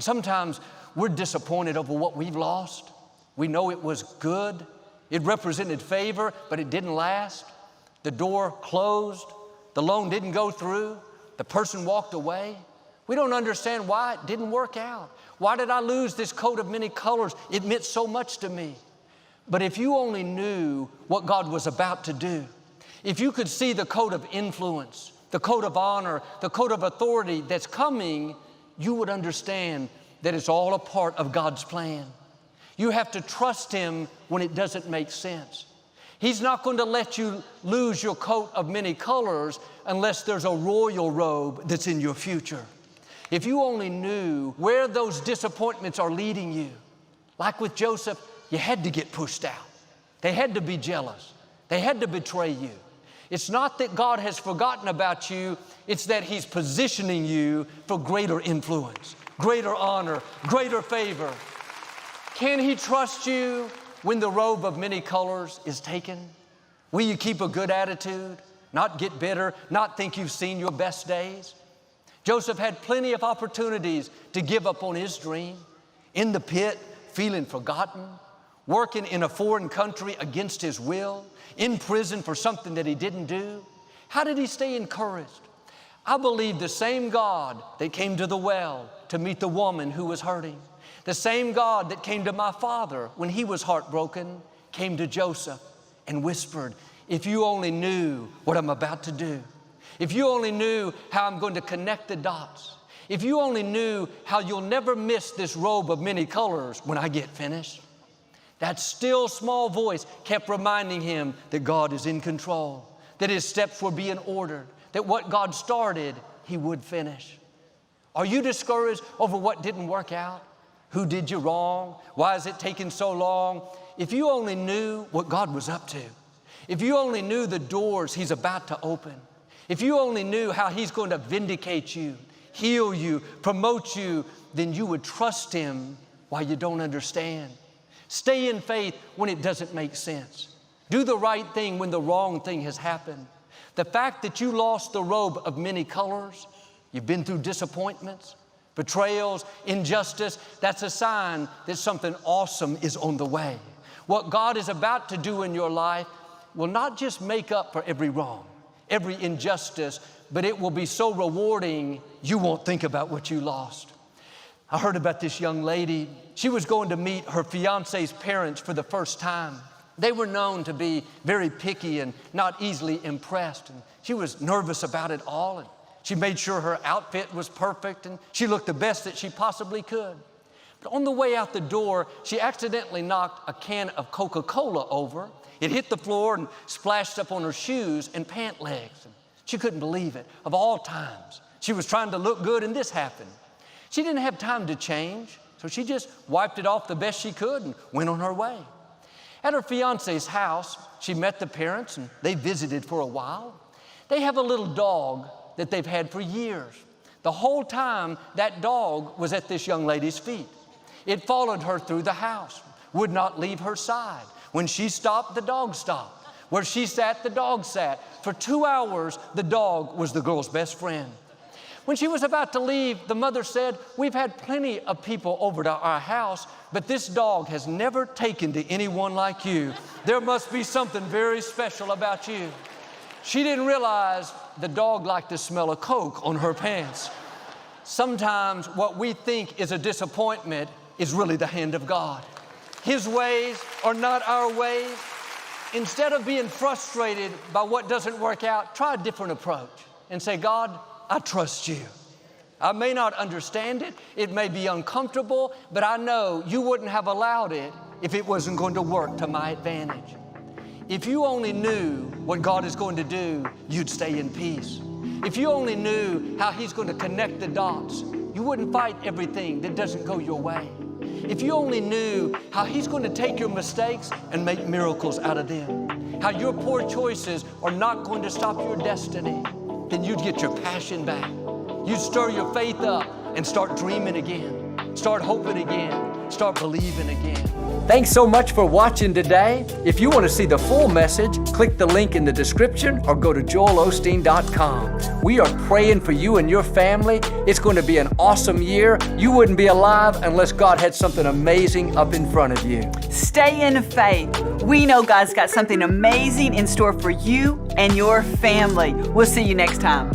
Sometimes we're disappointed over what we've lost. We know it was good. It represented favor, but it didn't last. The door closed. The loan didn't go through. The person walked away. We don't understand why it didn't work out. Why did I lose this coat of many colors? It meant so much to me. But if you only knew what God was about to do, if you could see the coat of influence, the coat of honor, the coat of authority that's coming, you would understand that it's all a part of God's plan. You have to trust Him when it doesn't make sense. He's not going to let you lose your coat of many colors unless there's a royal robe that's in your future. If you only knew where those disappointments are leading you, like with Joseph, you had to get pushed out. They had to be jealous. They had to betray you. It's not that God has forgotten about you, it's that He's positioning you for greater influence, greater honor, greater favor. Can He trust you when the robe of many colors is taken? Will you keep a good attitude, not get bitter, not think you've seen your best days? Joseph had plenty of opportunities to give up on his dream. In the pit, feeling forgotten, working in a foreign country against his will, in prison for something that he didn't do. How did he stay encouraged? I believe the same God that came to the well to meet the woman who was hurting, the same God that came to my father when he was heartbroken, came to Joseph and whispered, if you only knew what I'm about to do, if you only knew how I'm going to connect the dots, if you only knew how you'll never miss this robe of many colors when I get finished. That still small voice kept reminding him that God is in control, that his steps were being ordered, that what God started, He would finish. Are you discouraged over what didn't work out? Who did you wrong? Why is it taking so long? If you only knew what God was up to, if you only knew the doors He's about to open, if you only knew how He's going to vindicate you, heal you, promote you, then you would trust Him while you don't understand. Stay in faith when it doesn't make sense. Do the right thing when the wrong thing has happened. The fact that you lost the robe of many colors, you've been through disappointments, betrayals, injustice, that's a sign that something awesome is on the way. What God is about to do in your life will not just make up for every wrong, every injustice, but it will be so rewarding you won't think about what you lost. I heard about this young lady. She was going to meet her fiance's parents for the first time. They were known to be very picky and not easily impressed. And she was nervous about it all. And she made sure her outfit was perfect and she looked the best that she possibly could. But on the way out the door, she accidentally knocked a can of Coca-Cola over. It hit the floor and splashed up on her shoes and pant legs. And she couldn't believe it. Of all times, she was trying to look good and this happened. She didn't have time to change, so she just wiped it off the best she could and went on her way. At her fiance's house, she met the parents and they visited for a while. They have a little dog that they've had for years. The whole time, that dog was at this young lady's feet. It followed her through the house, would not leave her side. When she stopped, the dog stopped. Where she sat, the dog sat. For 2 hours, the dog was the girl's best friend. When she was about to leave, the mother said, we've had plenty of people over to our house, but this dog has never taken to anyone like you. There must be something very special about you. She didn't realize the dog liked the smell of Coke on her pants. Sometimes what we think is a disappointment is really the hand of God. His ways are not our ways. Instead of being frustrated by what doesn't work out, try a different approach and say, God, I trust you. I may not understand it. It may be uncomfortable, but I know you wouldn't have allowed it if it wasn't going to work to my advantage. If you only knew what God is going to do, you'd stay in peace. If you only knew how He's going to connect the dots, you wouldn't fight everything that doesn't go your way. If you only knew how He's going to take your mistakes and make miracles out of them, how your poor choices are not going to stop your destiny, then you'd get your passion back. You'd stir your faith up and start dreaming again. Start hoping again. start believing again. Thanks so much for watching today. If you want to see the full message, click the link in the description or go to Joelosteen.com. We are praying for you and your family. It's going to be an awesome year. You wouldn't be alive unless God had something amazing up in front of you. Stay in faith. We know God's got something amazing in store for you and your family. We'll see you next time.